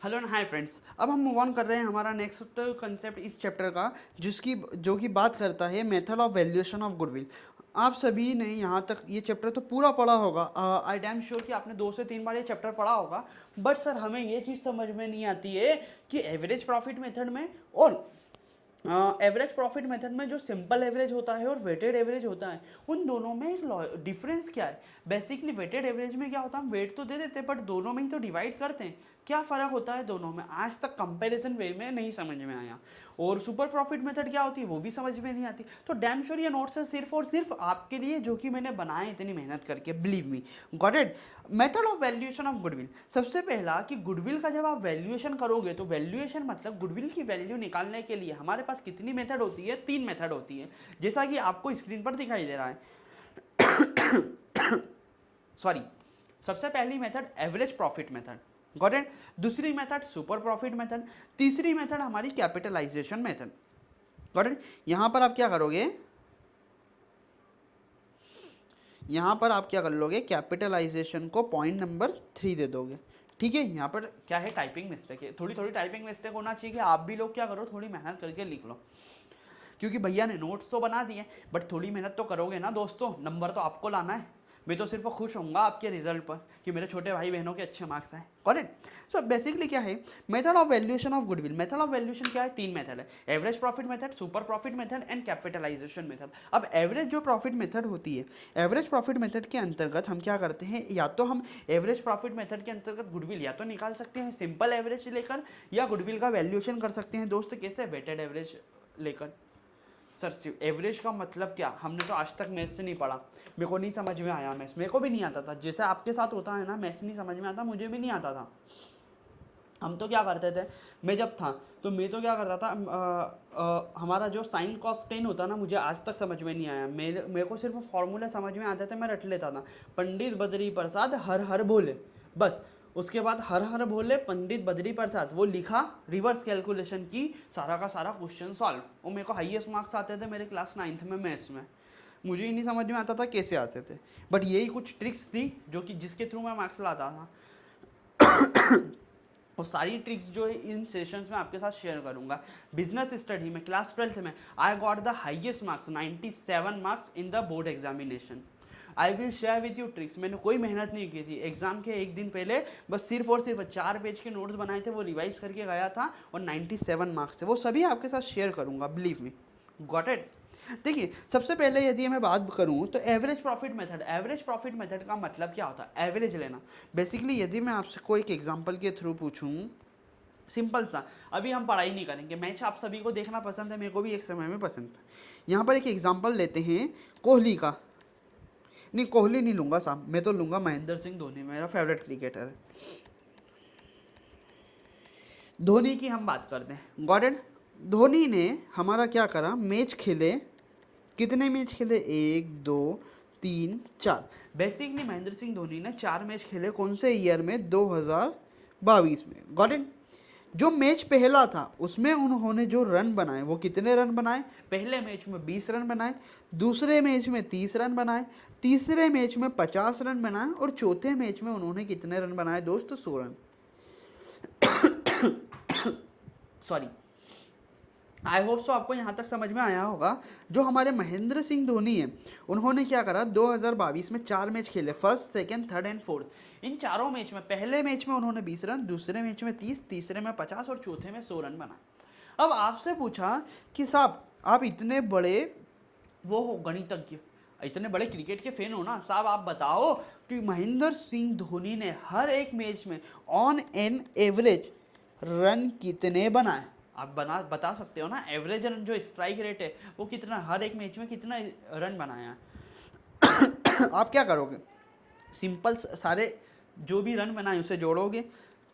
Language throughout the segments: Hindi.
Hello and hi friends. अब हम मूव ऑन कर रहे हैं हमारा नेक्स्ट कंसेप्ट इस चैप्टर का, जिसकी जो कि बात करता है method of valuation of goodwill. आप सभी ने यहाँ तक ये चैप्टर तो पूरा पढ़ा होगा। आई डैम श्योर कि आपने 2 से 3 बार ये चैप्टर पढ़ा होगा। बट सर हमें ये चीज़ समझ में नहीं आती है कि एवरेज प्रॉफिट मेथड में और एवरेज प्रॉफिट मेथड में जो सिंपल एवरेज होता है और वेटेड एवरेज होता है, उन दोनों में एक डिफरेंस क्या है। बेसिकली वेटेड एवरेज में क्या होता है, हम वेट तो दे देते हैं बट दोनों में ही तो डिवाइड करते हैं। क्या फ़र्क होता है दोनों में, आज तक कंपैरिजन वे में नहीं समझ में आया। और सुपर प्रॉफिट मेथड क्या होती है वो भी समझ में नहीं आती। तो डैम श्योर ये नोट्स है सिर्फ और सिर्फ आपके लिए, जो कि मैंने बनाए इतनी मेहनत करके। Believe me, got it. Method of valuation of goodwill. सबसे पहला कि गुडविल का जब आप वैल्यूएशन करोगे तो वैल्यूएशन मतलब गुडविल की वैल्यू निकालने के लिए हमारे पास कितनी मेथड होती है, 3 मेथड होती है, जैसा कि आपको स्क्रीन पर दिखाई दे रहा है। सॉरी। सबसे पहली method average profit method, got it. दूसरी मेथड सुपर प्रॉफिट मेथड। तीसरी मेथड हमारी कैपिटलाइजेशन मेथड, गॉट इट। यहां पर आप क्या करोगे, यहाँ पर आप क्या कर लोगे, कैपिटलाइजेशन को पॉइंट नंबर 3 दे दोगे। ठीक है। यहाँ पर क्या है, टाइपिंग मिस्टेक है, थोड़ी थोड़ी टाइपिंग मिस्टेक होना चाहिए कि आप भी लोग क्या करो, थोड़ी मेहनत करके लिख लो। क्योंकि भैया ने नोट्स तो बना दिए बट थोड़ी मेहनत तो करोगे ना दोस्तों, नंबर तो आपको लाना है। मैं तो सिर्फ खुश होऊंगा आपके रिजल्ट पर कि मेरे छोटे भाई बहनों के अच्छे मार्क्स आए। करेक्ट। सो बेसिकली क्या है method of valuation of goodwill. Method of valuation क्या है, 3 मेथड है, average profit method, super profit method and capitalisation method. अब एवरेज जो प्रॉफिट मेथड होती है, एवरेज प्रॉफिट मेथड के अंतर्गत हम क्या करते हैं, या तो हम एवरेज प्रॉफिट मेथड के अंतर्गत गुडविल या तो निकाल सकते हैं सिंपल एवरेज लेकर, या गुडविल का वैल्यूएशन कर सकते हैं दोस्त कैसे, वेटेड एवरेज लेकर। सर एवरेज का मतलब क्या, हमने तो आज तक मैथ्स नहीं पढ़ा, मेरे को नहीं समझ में आया मैथ्स, मेरे को भी नहीं आता था। जैसे आपके साथ होता है ना, मैथ्स नहीं समझ में आता, मुझे भी नहीं आता था। हम तो क्या करते थे, मैं जब था तो मैं तो क्या करता था, हमारा जो साइन कॉस टेन होता ना, मुझे आज तक समझ में नहीं आया। मेरे को सिर्फ फॉर्मूला समझ में आते थे, मैं रट लेता था। पंडित बद्री प्रसाद हर हर बोले, बस। उसके बाद हर हर बोले पंडित बद्री प्रसाद, वो लिखा, रिवर्स कैलकुलेशन की, सारा का सारा क्वेश्चन सॉल्व। और मेरे को हाईएस्ट मार्क्स आते थे मेरे क्लास 9th में मैथ्स में। मुझे ही नहीं समझ में आता था कैसे आते थे, बट यही कुछ ट्रिक्स थी जो कि जिसके थ्रू मैं मार्क्स लाता था। और सारी ट्रिक्स जो है इन सेशंस में आपके साथ शेयर करूंगा। बिजनेस स्टडी में क्लास 12th में I got the highest marks, 97 marks in the board examination. I will share with you tricks. मैंने कोई मेहनत नहीं की थी, एग्जाम के एक दिन पहले बस सिर्फ और सिर्फ 4 पेज के नोट्स बनाए थे, वो रिवाइज करके गया था और 97 मार्क्स थे। वो सभी आपके साथ शेयर करूंगा, बिलीव मी, गॉट इट। देखिए सबसे पहले यदि मैं बात करूं तो average profit method. Average profit method का मतलब क्या होता है, एवरेज लेना। बेसिकली यदि मैं आपसे कोई एक एग्जांपल के थ्रू पूछूं, सिंपल सा, अभी हम पढ़ाई नहीं करेंगे, मैच आप सभी को देखना पसंद है, मेरे को भी एक समय में पसंद था। यहाँ पर एक एग्जांपल लेते हैं कोहली का। नहीं कोहली नहीं लूंगा साहब, मैं तो लूंगा महेंद्र सिंह धोनी, मेरा फेवरेट क्रिकेटर है। धोनी की हम बात करते हैं, गॉट इट। धोनी ने हमारा क्या करा, मैच खेले, कितने मैच खेले, 1 2 3 4। बेसिकली महेंद्र सिंह धोनी ने 4 मैच खेले, कौन से ईयर में, 2022 में, गॉट इट। जो मैच पहला था उसमें उन्होंने जो रन बनाए वो कितने रन बनाए, पहले मैच में 20 रन बनाए, दूसरे मैच में 30 रन बनाए, तीसरे मैच में 50 रन बनाए, और चौथे मैच में उन्होंने कितने रन बनाए दोस्त, 100 run. Sorry. I hope so आपको यहाँ तक समझ में आया होगा। जो हमारे महेंद्र सिंह धोनी है, उन्होंने क्या करा, 2022 में 4 मैच खेले, first second third and fourth. इन चारों मैच में पहले मैच में उन्होंने 20 रन, दूसरे मैच में 30, तीसरे में 50 और चौथे में 100 रन बनाए। अब आपसे पूछा कि साहब आप इतने बड़े वो हो गणितज्ञ, इतने बड़े क्रिकेट के फैन हो ना साहब, आप बताओ कि महेंद्र सिंह धोनी ने हर एक मैच में ऑन एन एवरेज रन कितने बनाए। आप बता सकते हो ना, एवरेज रन जो स्ट्राइक रेट है वो कितना, हर एक मैच में कितना रन बनाया है। आप क्या करोगे, सिंपल सारे जो भी रन बनाए उसे जोड़ोगे,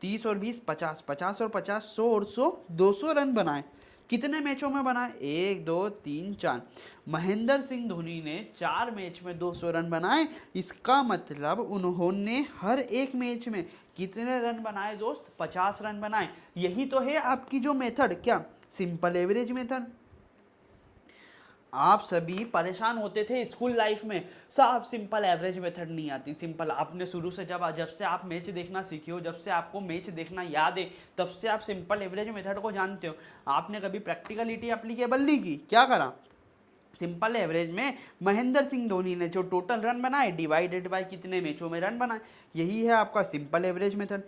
30 और 20 50, 50 और 50 100 और 100 200 रन बनाए। कितने मैचों में बनाए, 1 2 3 4। महेंद्र सिंह धोनी ने 4 मैच में 200 रन बनाए। इसका मतलब उन्होंने हर एक मैच में कितने रन बनाए दोस्त, 50 रन बनाए। यही तो है आपकी जो मेथड, क्या, सिंपल एवरेज मेथड। आप सभी परेशान होते थे स्कूल लाइफ में, सब सिंपल एवरेज मेथड नहीं आती। सिंपल आपने शुरू से जब से आप मैच देखना सीखे हो, जब से आपको मैच देखना याद है, तब से आप सिंपल एवरेज मेथड को जानते हो। आपने कभी प्रैक्टिकलिटी एप्लीकेबल नहीं की, क्या करा? सिंपल एवरेज में महेंद्र सिंह धोनी ने जो टोटल रन बनाए डिवाइडेड बाय कितने मैचों में रन बनाए, यही है आपका simple average method.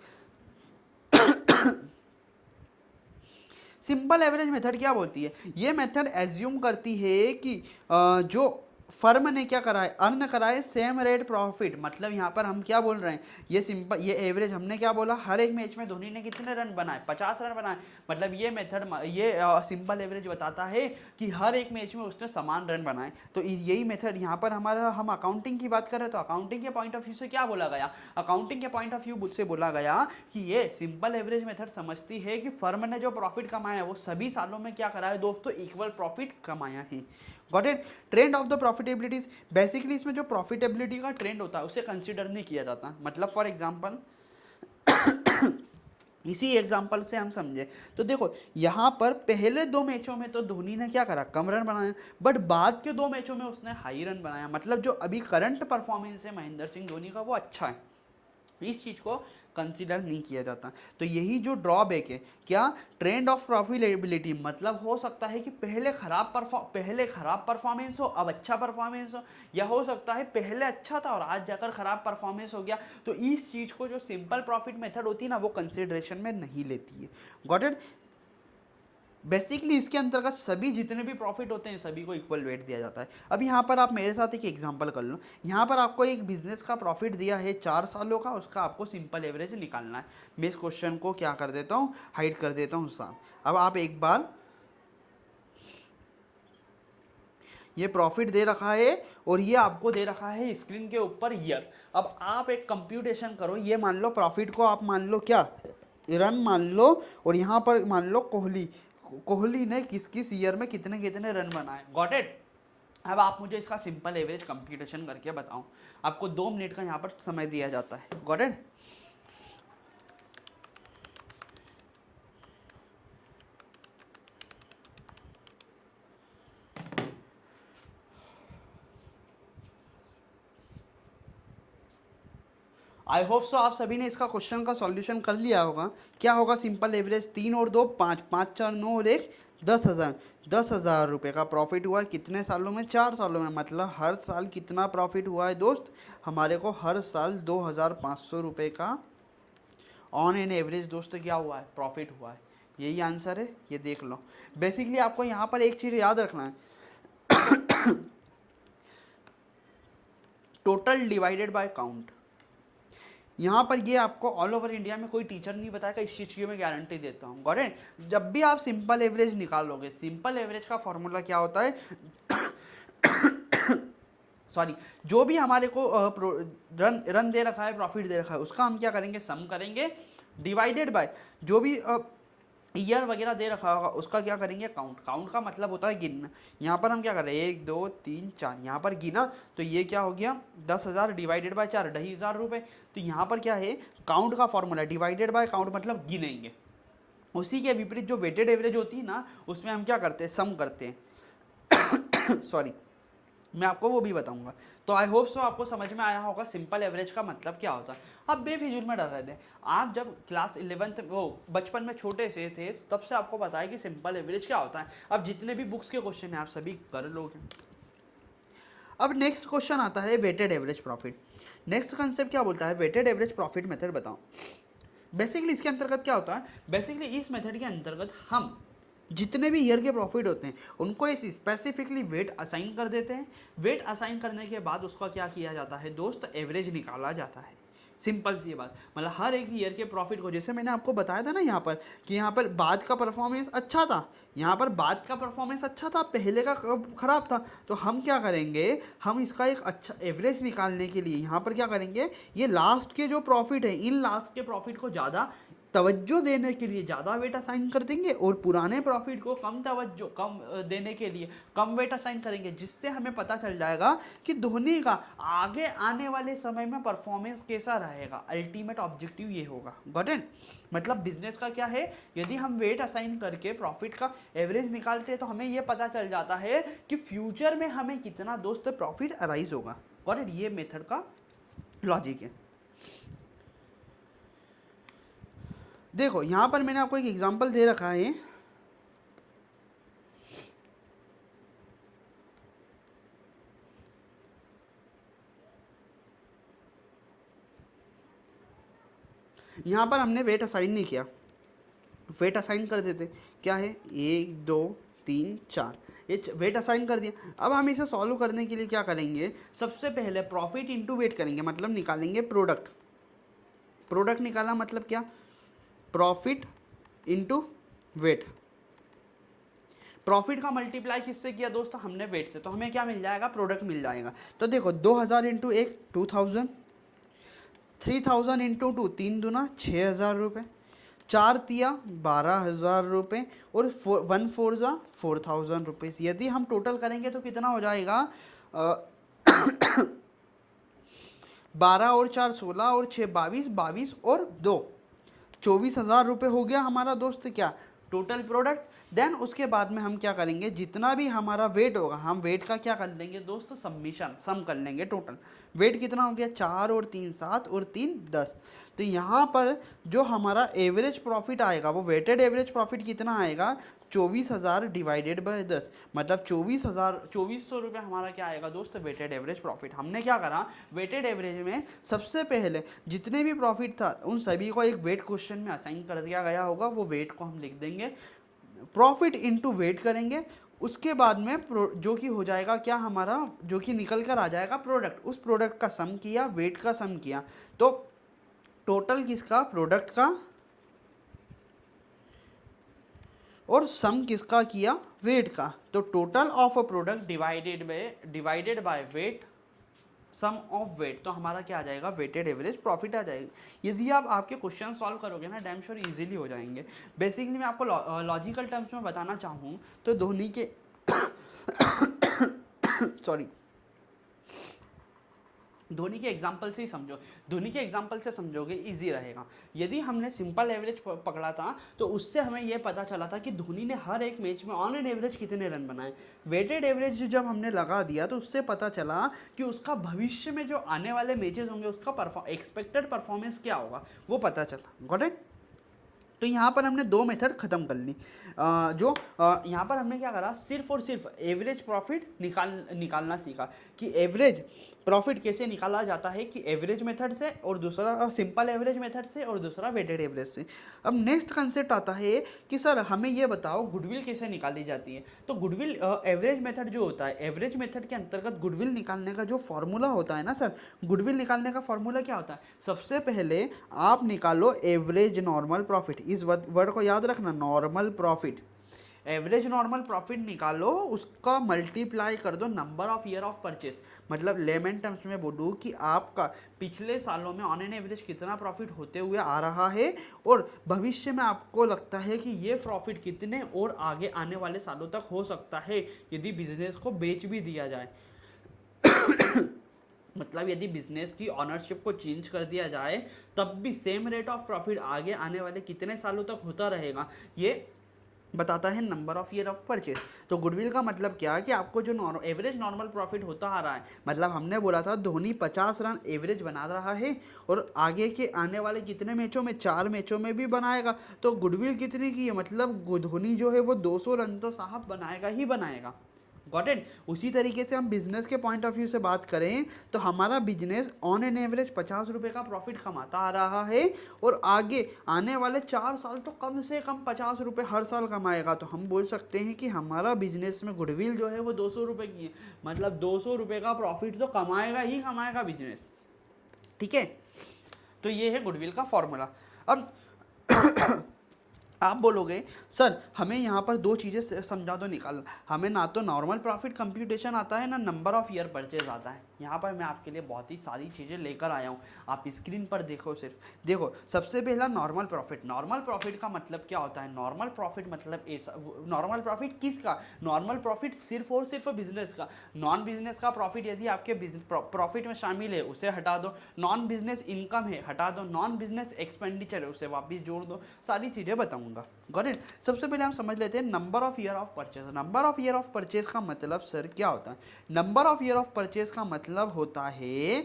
Simple average method क्या बोलती है? ये मेथड एज्यूम करती है कि जो फर्म ने क्या करा है, अर्न करा है सेम रेट प्रॉफिट। मतलब यहाँ पर हम क्या बोल रहे हैं, ये सिंपल, ये एवरेज हमने क्या बोला, हर एक मैच में धोनी ने कितने रन बनाए, 50 रन बनाए। मतलब ये मेथड, ये सिंपल एवरेज बताता है कि हर एक मैच में उसने समान रन बनाए। तो यही मेथड यहाँ पर हमारा, हम अकाउंटिंग की बात करें तो अकाउंटिंग के पॉइंट ऑफ व्यू से क्या बोला गया, अकाउंटिंग के पॉइंट ऑफ व्यू से बोला गया कि ये सिंपल एवरेज मेथड समझती है कि फर्म ने जो प्रॉफिट कमाया है वो सभी सालों में क्या करा है दोस्तों, इक्वल प्रॉफिट कमाया है। Got it? Trend of the profitabilities, basically इसमें जो प्रॉफिटेबिलिटी का ट्रेंड होता है उसे कंसीडर नहीं किया जाता। मतलब फॉर एग्जांपल इसी एग्जाम्पल से हम समझे तो देखो, यहाँ पर पहले 2 मैचों में तो धोनी ने क्या करा, कम रन बनाया, बट बाद के 2 मैचों में उसने हाई रन बनाया। मतलब जो अभी करंट परफॉर्मेंस है महेंद्र सिंह धोनी का वो अच्छा है, इस चीज़ को कंसीडर नहीं किया जाता। तो यही जो ड्रॉबैक है, क्या, ट्रेंड ऑफ प्रॉफिटेबिलिटी। मतलब हो सकता है कि पहले खराब परफॉर्मेंस हो, अब अच्छा परफॉर्मेंस हो, या हो सकता है पहले अच्छा था और आज जाकर खराब परफॉर्मेंस हो गया। तो इस चीज़ को जो सिंपल प्रॉफिट मेथड होती है ना, वो कंसिडरेशन में नहीं लेती है। Got it? बेसिकली इसके अंतर्गत सभी जितने भी प्रॉफिट होते हैं सभी को इक्वल वेट दिया जाता है। अब यहाँ पर आप मेरे साथ एक एग्जांपल कर लो। यहाँ पर आपको एक बिजनेस का प्रॉफिट दिया है 4 सालों का, उसका आपको सिंपल एवरेज निकालना है। मैं इस क्वेश्चन को क्या कर देता हूँ, हाइड कर देता हूँ साफ। अब आप एक बार, ये प्रॉफिट दे रखा है और ये आपको दे रखा है स्क्रीन के ऊपर ईयर। अब आप एक कंप्यूटेशन करो, ये मान लो प्रॉफिट को आप मान लो क्या, रन मान लो, और यहाँ पर मान लो कोहली ने किस किस ईयर में कितने कितने रन बनाए। Got it? अब आप मुझे इसका सिंपल एवरेज कंप्यूटेशन करके बताओ। आपको 2 मिनट का यहाँ पर समय दिया जाता है। Got it? I hope so आप सभी ने इसका क्वेश्चन का सॉल्यूशन कर लिया होगा। क्या होगा सिंपल एवरेज, 3 और 2 5, 5 4 9 और 1 10,000। 10,000 रुपये का प्रॉफिट हुआ है कितने सालों में, 4 सालों में। मतलब हर साल कितना प्रॉफिट हुआ है दोस्त, हमारे को हर साल 2,500 रुपये का ऑन एन एवरेज दोस्त क्या हुआ है, प्रॉफिट हुआ है। यही आंसर है, ये देख लो। बेसिकली आपको यहाँ पर एक चीज़ याद रखना है, टोटल डिवाइडेड बाय काउंट। यहाँ पर ये आपको ऑल ओवर इंडिया में कोई टीचर नहीं बताएगा, इस चीज़ की मैं गारंटी देता हूँ। Got it? जब भी आप सिंपल एवरेज निकालोगे, सिंपल एवरेज का फॉर्मूला क्या होता है, सॉरी, जो भी हमारे को रन दे रखा है, प्रॉफिट दे रखा है, उसका हम क्या करेंगे, सम करेंगे, डिवाइडेड बाय जो भी ईयर वगैरह दे रखा होगा उसका क्या करेंगे, काउंट। काउंट का मतलब होता है गिनना। यहाँ पर हम क्या कर रहे हैं, 1 2 3 4, यहाँ पर गिना तो ये क्या हो गया, 10,000 डिवाइडेड बाय 4, 2,500 रुपये। तो यहाँ पर क्या है, काउंट का फॉर्मूला डिवाइडेड बाय काउंट, मतलब गिनेंगे। उसी के विपरीत जो वेटेड एवरेज होती है ना, उसमें हम क्या करते हैं, सम करते हैं। सॉरी, मैं आपको वो भी बताऊंगा। तो आई होप सो आपको समझ में आया होगा सिंपल एवरेज का मतलब क्या होता है। अब बेफिजूल में डर रहे थे, आप जब क्लास 11th वो बचपन में छोटे से थे तब से आपको पता है कि सिंपल एवरेज क्या होता है। अब जितने भी बुक्स के क्वेश्चन हैं आप सभी कर लोगे। अब नेक्स्ट क्वेश्चन आता है weighted average profit. Next concept क्या बोलता है, वेटेड एवरेज प्रॉफिट मेथड बताओ। बेसिकली इसके अंतर्गत क्या होता है, बेसिकली इस मेथड के अंतर्गत हम जितने भी ईयर के प्रॉफिट होते हैं उनको इस स्पेसिफिकली वेट असाइन कर देते हैं। वेट असाइन करने के बाद उसका क्या किया जाता है दोस्त, एवरेज निकाला जाता है। सिंपल सी बात, मतलब हर एक ईयर के प्रॉफिट को, जैसे मैंने आपको बताया था ना यहाँ पर कि यहाँ पर बाद का परफॉर्मेंस अच्छा था, यहाँ पर बाद का परफॉर्मेंस अच्छा था, पहले का खराब था। तो हम क्या करेंगे, हम इसका एक अच्छा एवरेज निकालने के लिए यहाँ पर क्या करेंगे, ये लास्ट के जो प्रॉफिट है, इन लास्ट के प्रॉफिट को ज़्यादा तवज्जो देने के लिए ज़्यादा वेट असाइन कर देंगे और पुराने प्रॉफिट को कम देने के लिए कम वेट असाइन करेंगे, जिससे हमें पता चल जाएगा कि धोनी का आगे आने वाले समय में परफॉर्मेंस कैसा रहेगा। अल्टीमेट ऑब्जेक्टिव ये होगा। Got it? मतलब बिजनेस का क्या है, यदि हम वेट असाइन करके प्रॉफिट का एवरेज निकालते हैं तो हमें ये पता चल जाता है कि फ्यूचर में हमें कितना दोस्त प्रॉफिट अराइज होगा। Got it? ये मेथड का लॉजिक है। देखो यहाँ पर मैंने आपको एक एग्जांपल दे रखा है। यहाँ पर हमने वेट असाइन नहीं किया, वेट असाइन कर देते। क्या है, 1 2 3 4, ये वेट असाइन कर दिया। अब हम इसे सॉल्व करने के लिए क्या करेंगे, सबसे पहले प्रॉफिट इंटू वेट करेंगे, मतलब निकालेंगे प्रोडक्ट। प्रोडक्ट निकाला मतलब क्या, प्रॉफिट इंटू वेट। प्रॉफिट का मल्टीप्लाई किससे किया दोस्तों, हमने वेट से, तो हमें क्या मिल जाएगा, प्रोडक्ट मिल जाएगा। तो देखो 2000 इंटू 1 2000, 3000 इंटू 2 3 दूना 6000 रुपये, 4 तिया 12,000 रुपये और 1 4 जा 4000 रुपीज़। यदि हम टोटल करेंगे तो कितना हो जाएगा, 12 और 4 16 और 6 22, 22 और 2 24,000 रुपये हो गया हमारा दोस्त क्या, टोटल प्रोडक्ट। देन उसके बाद में हम क्या करेंगे, जितना भी हमारा वेट होगा हम वेट का क्या कर लेंगे दोस्त, सम कर लेंगे टोटल। वेट कितना हो गया, 4 और 3 7 और 3 10। तो यहाँ पर जो हमारा एवरेज प्रॉफिट आएगा वो वेटेड एवरेज प्रॉफिट कितना आएगा, 24,000 डिवाइडेड बाय 10, मतलब 2400 रुपये हमारा क्या आएगा दोस्त, वेटेड एवरेज प्रॉफिट। हमने क्या करा, वेटेड एवरेज में सबसे पहले जितने भी प्रॉफिट था उन सभी को एक वेट क्वेश्चन में असाइन कर दिया गया होगा, वो वेट को हम लिख देंगे, प्रॉफिट इनटू वेट करेंगे। उसके बाद में जो कि हो जाएगा क्या हमारा, जो कि निकल कर आ जाएगा प्रोडक्ट, उस प्रोडक्ट का सम किया, वेट का सम किया, तो टोटल किसका, प्रोडक्ट का, और सम किसका किया, वेट का। तो total of a product divided by weight, sum of weight, तो हमारा क्या आ जाएगा, वेटेड एवरेज प्रॉफिट आ जाएगा। यदि आप आपके क्वेश्चन सॉल्व करोगे ना, डैम श्योर इजीली हो जाएंगे। बेसिकली मैं आपको लॉजिकल टर्म्स में बताना चाहूँ तो धोनी के सॉरी धोनी के एग्जाम्पल से ही समझो, धोनी के एग्जाम्पल से समझोगे इजी रहेगा। यदि हमने सिंपल एवरेज पकड़ा था तो उससे हमें यह पता चला था कि धोनी ने हर एक मैच में ऑन एन एवरेज कितने रन बनाए। वेटेड एवरेज जब हमने लगा दिया तो उससे पता चला कि उसका भविष्य में जो आने वाले मैचेस होंगे उसका एक्सपेक्टेड परफॉर्मेंस क्या होगा वो पता चला। Got it? तो यहाँ पर हमने दो मेथड ख़त्म कर ली। यहाँ पर हमने क्या करा, सिर्फ और सिर्फ एवरेज प्रॉफिट निकालना सीखा कि एवरेज प्रॉफिट कैसे निकाला जाता है, कि एवरेज मेथड से, और दूसरा सिंपल एवरेज मेथड से, और दूसरा वेटेड एवरेज से। अब नेक्स्ट कंसेप्ट आता है कि सर हमें ये बताओ गुडविल कैसे निकाली जाती है। तो गुडविल एवरेज मेथड जो होता है, एवरेज मेथड के अंतर्गत गुडविल निकालने का जो फॉर्मूला होता है ना सर, गुडविल निकालने का फॉर्मूला क्या होता है, सबसे पहले आप निकालो एवरेज नॉर्मल प्रॉफिट। इस वर्ड को याद रखना, normal profit. Average normal profit निकालो, उसका मल्टीप्लाई कर दो number of year of purchase. मतलब लेमन टर्म्स में बोलूँ कि आपका पिछले सालों में ऑन एन एवरेज कितना प्रॉफिट होते हुए आ रहा है, और भविष्य में आपको लगता है कि ये प्रॉफिट कितने और आगे आने वाले सालों तक हो सकता है यदि बिजनेस को बेच भी दिया जाए। मतलब यदि बिजनेस की ऑनरशिप को चेंज कर दिया जाए तब भी सेम रेट ऑफ प्रॉफिट आगे आने वाले कितने सालों तक होता रहेगा, ये बताता है number of year of purchase. तो गुडविल का मतलब क्या है कि आपको जो एवरेज नॉर्मल प्रॉफिट होता आ रहा है, मतलब हमने बोला था धोनी 50 रन एवरेज बना रहा है और आगे के आने वाले कितने मैचों में, 4 मैचों में भी बनाएगा, तो गुडविल कितनी की है, मतलब धोनी जो है वो 200 रन तो साहब बनाएगा ही बनाएगा। Got it? उसी तरीके से हम बिजनेस के पॉइंट ऑफ व्यू से बात करें तो हमारा बिजनेस ऑन एन एवरेज 50 रुपये का प्रॉफिट कमाता आ रहा है, और आगे आने वाले 4 साल तो कम से कम 50 रुपये हर साल कमाएगा। तो हम बोल सकते हैं कि हमारा बिजनेस में गुडविल जो है वो 200 रुपये की है, मतलब 200 रुपये का प्रॉफिट तो कमाएगा ही कमाएगा बिजनेस। ठीक है? तो ये है गुडविल का फॉर्मूला। अब आप बोलोगे सर हमें यहाँ पर दो चीज़ें समझा दो निकालना, हमें ना तो नॉर्मल प्रॉफिट कंप्यूटेशन आता है ना नंबर ऑफ ईयर परचेज आता है। यहाँ पर मैं आपके लिए बहुत ही सारी चीज़ें लेकर आया हूँ, आप स्क्रीन पर देखो। सिर्फ देखो, सबसे पहला नॉर्मल प्रॉफिट। नॉर्मल प्रॉफिट का मतलब क्या होता है? नॉर्मल प्रॉफिट मतलब ऐसा, नॉर्मल प्रॉफिट किसका? नॉर्मल प्रॉफिट सिर्फ और सिर्फ बिजनेस का। नॉन बिजनेस का प्रॉफिट यदि आपके प्रॉफिट में शामिल है उसे हटा दो, नॉन बिजनेस इनकम है हटा दो, नॉन बिजनेस एक्सपेंडिचर है उसे वापस जोड़ दो, सारी चीज़ें बताऊंगा। Got it? सबसे पहले हम समझ लेते हैं number of year of purchase. Number of year of purchase का मतलब सर क्या होता है? Number of year of purchase का मतलब होता है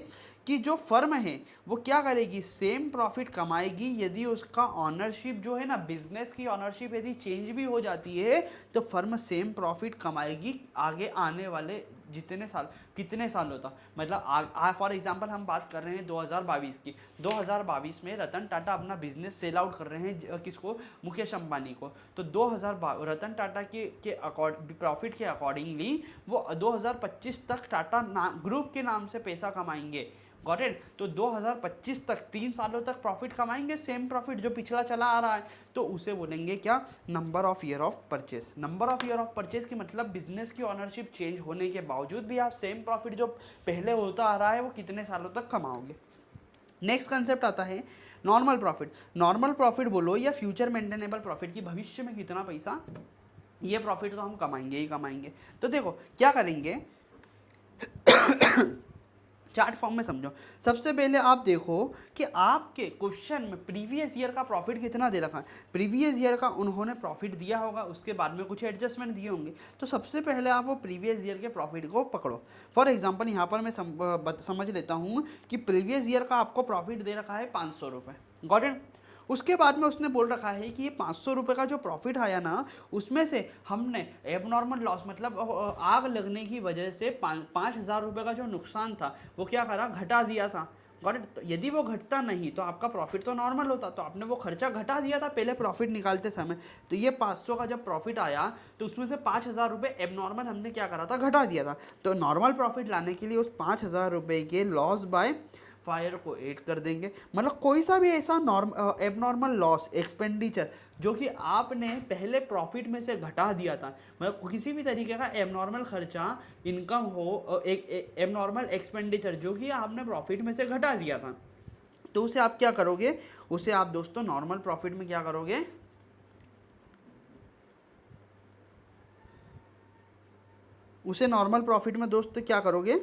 कि जो फर्म है वो क्या करेगी, सेम प्रॉफिट कमाएगी यदि उसका ऑनरशिप जो है ना, बिजनेस की ऑनरशिप यदि चेंज भी हो जाती है तो फर्म सेम प्रॉफिट कमाएगी आगे आने वाले जितने साल, कितने सालों तक। मतलब फॉर एग्जांपल हम बात कर रहे हैं 2022 की। 2022 में रतन टाटा अपना बिजनेस सेल आउट कर रहे हैं किसको? मुकेश अंबानी को। तो 2000 रतन टाटा के प्रॉफिट के अकॉर्डिंगली वो 2025 तक टाटा ग्रुप के नाम से पैसा कमाएंगे। Got it? तो 2025 तक 3 सालों तक प्रॉफिट कमाएंगे, सेम प्रॉफिट जो पिछला चला आ रहा है, तो उसे बोलेंगे क्या? Number of year of purchase. Number of year of purchase की मतलब बिजनेस की ऑनरशिप चेंज होने के बावजूद भी आप सेम प्रॉफिट जो पहले होता आ रहा है वो कितने सालों तक कमाओगे। नेक्स्ट कंसेप्ट आता है नॉर्मल प्रॉफिट। नॉर्मल प्रॉफिट बोलो या फ्यूचर मेंटेनेबल प्रॉफिट, की भविष्य में कितना पैसा, ये प्रॉफिट तो हम कमाएंगे ही कमाएंगे। तो देखो क्या करेंगे, चार्ट फॉर्म में समझो। सबसे पहले आप देखो कि आपके क्वेश्चन में प्रीवियस ईयर का प्रॉफिट कितना दे रखा है। प्रीवियस ईयर का उन्होंने प्रॉफिट दिया होगा, उसके बाद में कुछ एडजस्टमेंट दिए होंगे। तो सबसे पहले आप वो प्रीवियस ईयर के प्रॉफिट को पकड़ो। फॉर एग्जांपल यहाँ पर मैं समझ लेता हूँ कि प्रीवियस ईयर का आपको प्रॉफिट दे रखा है 500 रुपये। Got it? उसके बाद में उसने बोल रखा है कि ये 500 रुपये का जो प्रॉफिट आया ना, उसमें से हमने एबनॉर्मल लॉस मतलब आग लगने की वजह से 5,000 रुपये का जो नुकसान था वो क्या करा, घटा दिया था। Got it? तो यदि वो घटता नहीं तो आपका प्रॉफिट तो नॉर्मल होता, तो आपने वो खर्चा घटा दिया था पहले प्रॉफिट निकालते समय। तो ये 500 का जब प्रॉफिट आया तो उसमें से 5,000 रुपये एबनॉर्मल हमने क्या करा था, घटा दिया था। तो नॉर्मल प्रॉफिट लाने के लिए उस 5,000 रुपये के लॉस बाय फायर को ऐड कर देंगे। मतलब कोई सा भी ऐसा एबनॉर्मल लॉस एक्सपेंडिचर जो कि आपने पहले प्रॉफिट में से घटा दिया था, मतलब किसी भी तरीके का एबनॉर्मल खर्चा, इनकम हो, एक एबनॉर्मल एक्सपेंडिचर जो कि आपने प्रॉफिट में से घटा दिया था, तो उसे आप क्या करोगे, उसे आप दोस्तों नॉर्मल प्रॉफिट में क्या करोगे, उसे नॉर्मल प्रॉफिट में दोस्त क्या करोगे,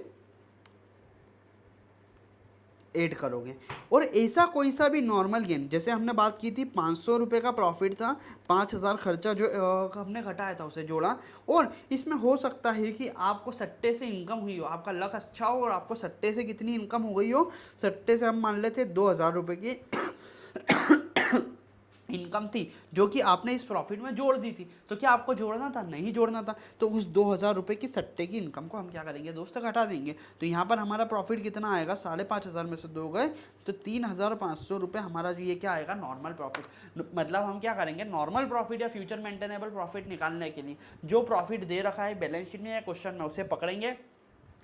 ऐड करोगे। और ऐसा कोई सा भी नॉर्मल गेन, जैसे हमने बात की थी 500 रुपये का प्रॉफिट था, 5,000 खर्चा जो हमने घटाया था उसे जोड़ा। और इसमें हो सकता है कि आपको सट्टे से इनकम हुई हो, आपका लक अच्छा हो और आपको सट्टे से कितनी इनकम हो गई हो, सट्टे से हम मान लेते 2,000 रुपये की इनकम थी जो कि आपने इस प्रॉफिट में जोड़ दी थी। तो क्या आपको जोड़ना था? नहीं जोड़ना था। तो उस 2,000 रुपये की सट्टे की इनकम को हम क्या करेंगे दोस्तों, घटा देंगे। तो यहाँ पर हमारा प्रॉफिट कितना आएगा, 5,500 में से 2 गए तो 3,500 रुपये हमारा जो ये क्या आएगा, नॉर्मल प्रॉफिट। मतलब हम क्या करेंगे, नॉर्मल प्रॉफिट या फ्यूचर मेंटेनेबल प्रॉफिट निकालने के लिए जो प्रॉफिट दे रखा है बैलेंस शीट में या क्वेश्चन में उसे पकड़ेंगे।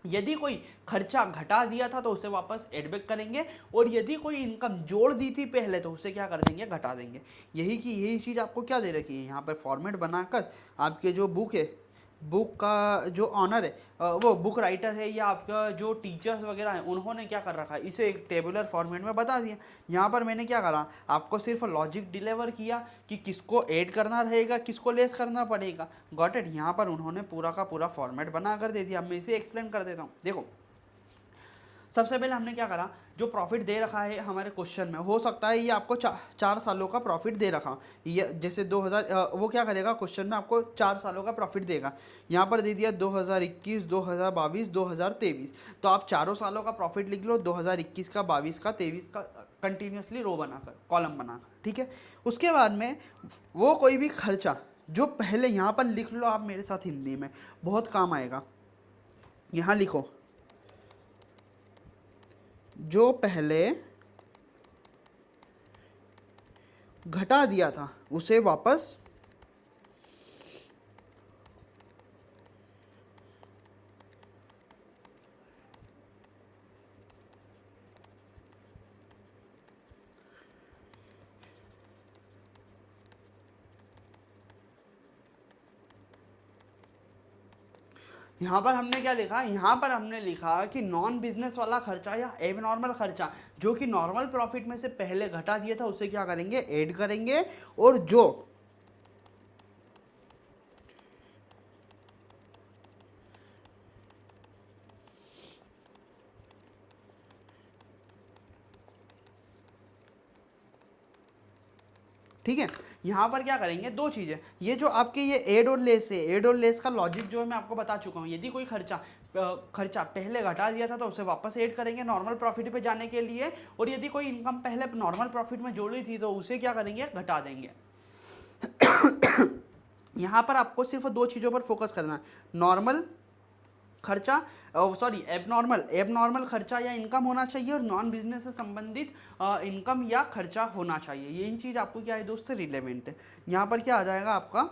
यदि कोई खर्चा घटा दिया था तो उसे वापस एडबैक करेंगे, और यदि कोई इनकम जोड़ दी थी पहले तो उसे क्या कर देंगे, घटा देंगे। यही चीज़ आपको क्या दे रखी है यहाँ पर फॉर्मेट बनाकर। आपके जो बुक है, बुक का जो ऑनर है, वो बुक राइटर है या आपका जो टीचर्स वगैरह हैं, उन्होंने क्या कर रखा है, इसे एक टेबुलर फॉर्मेट में बता दिया। यहाँ पर मैंने क्या करा, आपको सिर्फ लॉजिक डिलीवर किया कि किसको ऐड करना रहेगा, किसको लेस करना पड़ेगा। Got it? यहाँ पर उन्होंने पूरा का पूरा फॉर्मेट बना कर दे दिया। अब मैं इसे एक्सप्लेन कर देता हूँ। देखो, सबसे पहले हमने क्या करा, जो प्रॉफिट दे रखा है हमारे क्वेश्चन में, हो सकता है ये आपको 4 सालों का प्रॉफिट दे रखा, ये जैसे 2000 वो क्या करेगा, क्वेश्चन में आपको 4 सालों का प्रॉफिट देगा। यहाँ पर दे दिया 2021, 2022, 2023। तो आप 4 सालों का प्रॉफिट लिख लो, 2021 का, 22 का, 23 का, कंटिन्यूसली रो बनाकर, कॉलम बनाकर। ठीक है? उसके बाद में वो कोई भी खर्चा जो पहले, यहाँ पर लिख लो आप मेरे साथ हिंदी में, बहुत काम आएगा। यहाँ लिखो, जो पहले घटा दिया था उसे वापस यहाँ पर हमने क्या लिखा, यहाँ पर हमने लिखा कि नॉन बिजनेस वाला खर्चा या एबनॉर्मल खर्चा जो कि नॉर्मल प्रॉफिट में से पहले घटा दिया था उसे क्या करेंगे, ऐड करेंगे। और जो ठीक है, यहाँ पर क्या करेंगे, दो चीज़ें, ये जो आपके ये एड और लेस है, एड और लेस का लॉजिक जो है मैं आपको बता चुका हूँ। यदि कोई खर्चा पहले घटा दिया था तो उसे वापस ऐड करेंगे नॉर्मल प्रॉफिट पे जाने के लिए, और यदि कोई इनकम पहले नॉर्मल प्रॉफिट में जोड़ी थी तो उसे क्या करेंगे, घटा देंगे। यहाँ पर आपको सिर्फ दो चीज़ों पर फोकस करना है, नॉर्मल खर्चा, सॉरी एबनॉर्मल खर्चा या इनकम होना चाहिए, और नॉन बिजनेस से संबंधित इनकम या खर्चा होना चाहिए। यही चीज़ आपको क्या है दोस्त, रिलेवेंट है। यहाँ पर क्या आ जाएगा आपका,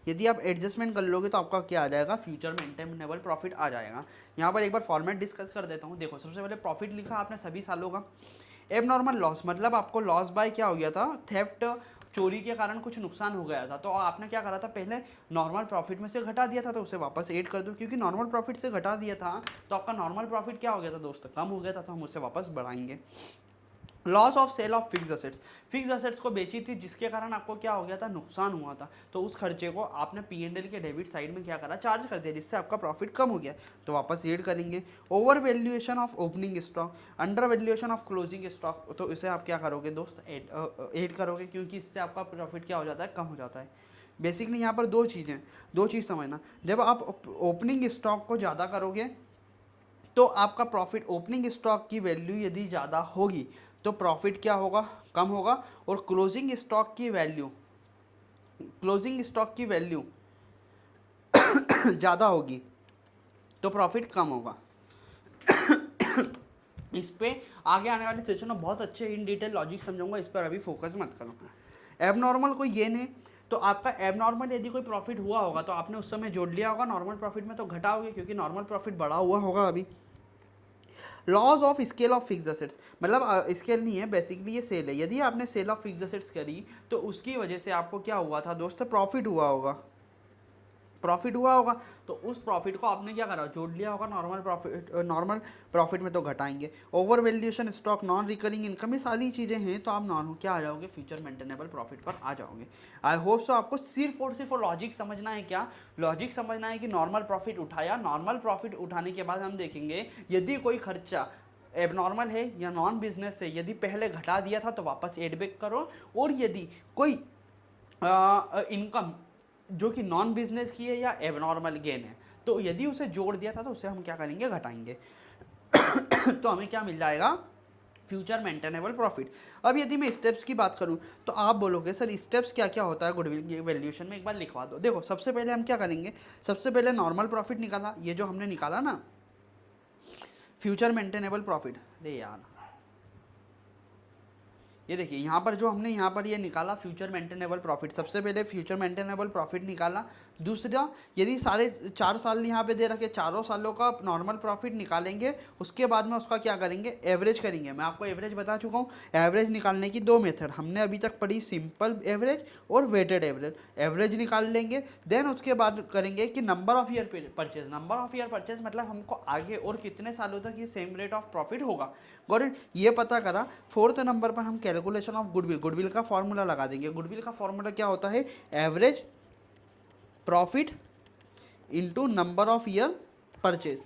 यदि आप एडजस्टमेंट कर लोगे तो आपका क्या आ जाएगा, फ्यूचर मेंटेनेबल प्रॉफिट आ जाएगा। यहाँ पर एक बार फॉर्मेट डिस्कस कर देता हूँ। देखो, सबसे पहले प्रॉफिट लिखा आपने सभी सालों का। एबनॉर्मल लॉस मतलब आपको लॉस बाय क्या हो गया था, थेफ्ट, चोरी के कारण कुछ नुकसान हो गया था, तो आपने क्या करा था, पहले नॉर्मल प्रॉफिट में से घटा दिया था तो उसे वापस ऐड कर दो, क्योंकि नॉर्मल प्रॉफिट से घटा दिया था तो आपका नॉर्मल प्रॉफिट क्या हो गया था दोस्त, कम हो गया था, तो हम उसे वापस बढ़ाएंगे। Loss of sale of fix assets, fix assets को बेची थी जिसके कारण आपको क्या हो गया था, नुकसान हुआ था, तो उस खर्चे को आपने P&L के डेबिट साइड में क्या करा, चार्ज कर दिया, जिससे आपका प्रॉफिट कम हो गया, तो वापस ऐड करेंगे। Over valuation of opening stock, under valuation of closing stock, तो इसे आप क्या करोगे दोस्त, ऐड करोगे, क्योंकि इससे आपका प्रॉफिट क्या हो जाता है, कम हो जाता है। बेसिकली यहाँ पर दो चीज़ समझना, जब आप ओपनिंग स्टॉक को ज़्यादा करोगे तो आपका प्रॉफिट, ओपनिंग स्टॉक की वैल्यू यदि ज़्यादा होगी तो प्रॉफिट क्या होगा, कम होगा, और क्लोजिंग स्टॉक की वैल्यू ज़्यादा होगी तो प्रॉफिट कम होगा। इस पे आगे आने वाले सेशन में बहुत अच्छे इन डिटेल लॉजिक समझाऊंगा, इस पर अभी फोकस मत करो। एबनॉर्मल कोई गेन है तो आपका एबनॉर्मल यदि कोई प्रॉफिट हुआ होगा तो आपने उस समय जोड़ लिया होगा, नॉर्मल प्रॉफिट में तो घटाओगे क्योंकि नॉर्मल प्रॉफिट बढ़ा हुआ होगा अभी। Loss of scale of fix assets मतलब स्केल नहीं है, बेसिकली ये सेल है। यदि आपने सेल ऑफ फिक्स असेट्स करी तो उसकी वजह से आपको क्या हुआ था दोस्तों, प्रॉफिट हुआ होगा, तो उस प्रॉफिट को आपने क्या करा, जोड़ लिया होगा नॉर्मल प्रॉफिट में तो घटाएंगे। Over valuation stock, non recurring income, ये सारी चीज़ें हैं, तो आप नॉन क्या आ जाओगे, फ्यूचर मेंटेनेबल प्रॉफिट पर आ जाओगे। आई होप सो आपको सिर्फ और सिर्फ लॉजिक समझना है। क्या लॉजिक समझना है कि नॉर्मल प्रॉफिट उठाया, नॉर्मल प्रॉफिट उठाने के बाद हम देखेंगे यदि कोई खर्चा एबनॉर्मल है या नॉन बिजनेस है, यदि पहले घटा दिया था तो वापस एड बैक करो, और यदि कोई इनकम जो कि नॉन बिजनेस की है या एबनॉर्मल गेन है तो यदि उसे जोड़ दिया था तो उसे हम क्या करेंगे, घटाएंगे। तो हमें क्या मिल जाएगा, फ्यूचर मेंटेनेबल प्रॉफिट। अब यदि मैं स्टेप्स की बात करूं तो आप बोलोगे सर स्टेप्स क्या क्या होता है गुडविल वैल्यूएशन में, एक बार लिखवा दो। देखो, सबसे पहले हम क्या करेंगे, सबसे पहले नॉर्मल प्रॉफिट निकाला, ये जो हमने निकाला ना फ्यूचर मेंटेनेबल प्रॉफिट, अरे यार ये देखिए यहाँ पर जो हमने यहाँ पर ये निकाला फ्यूचर मेंटेनेबल प्रॉफिट, सबसे पहले फ्यूचर मेंटेनेबल प्रॉफिट निकाला। दूसरा, यदि सारे 4 साल यहाँ पे दे रखे, चारों सालों का नॉर्मल प्रॉफिट निकालेंगे, उसके बाद में उसका क्या करेंगे, एवरेज करेंगे। मैं आपको एवरेज बता चुका हूँ। एवरेज निकालने की दो मेथड हमने अभी तक पढ़ी, सिंपल एवरेज और वेटेड एवरेज। एवरेज निकाल लेंगे, देन उसके बाद करेंगे कि number of year purchase. Number of year purchase मतलब हमको आगे और कितने सालों तक ये सेम रेट ऑफ प्रॉफिट होगा, गॉट इट, ये पता करा। फोर्थ नंबर पर हम कैलकुलेशन ऑफ गुडविल का फॉर्मूला लगा देंगे। गुडविल का फॉर्मूला क्या होता है, average profit into number of year purchase.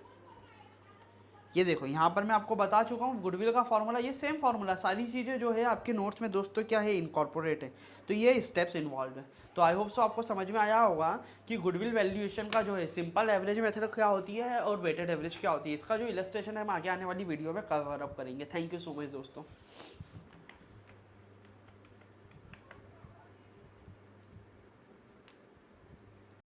ये देखो यहाँ पर मैं आपको बता चुका हूँ गुडविल का फॉर्मूला, ये सेम फॉर्मूला, सारी चीज़ें जो है आपके नोट्स में दोस्तों क्या है, इनकॉर्पोरेट है, तो ये स्टेप्स इन्वॉल्व है। तो आई होप सो आपको समझ में आया होगा कि गुडविल वैल्यूएशन का जो है सिंपल एवरेज मेथड क्या होती है और वेटेड एवरेज क्या होती है। इसका जो इलस्ट्रेशन है हम आगे आने वाली वीडियो में कवर अप करेंगे। थैंक यू सो मच दोस्तों।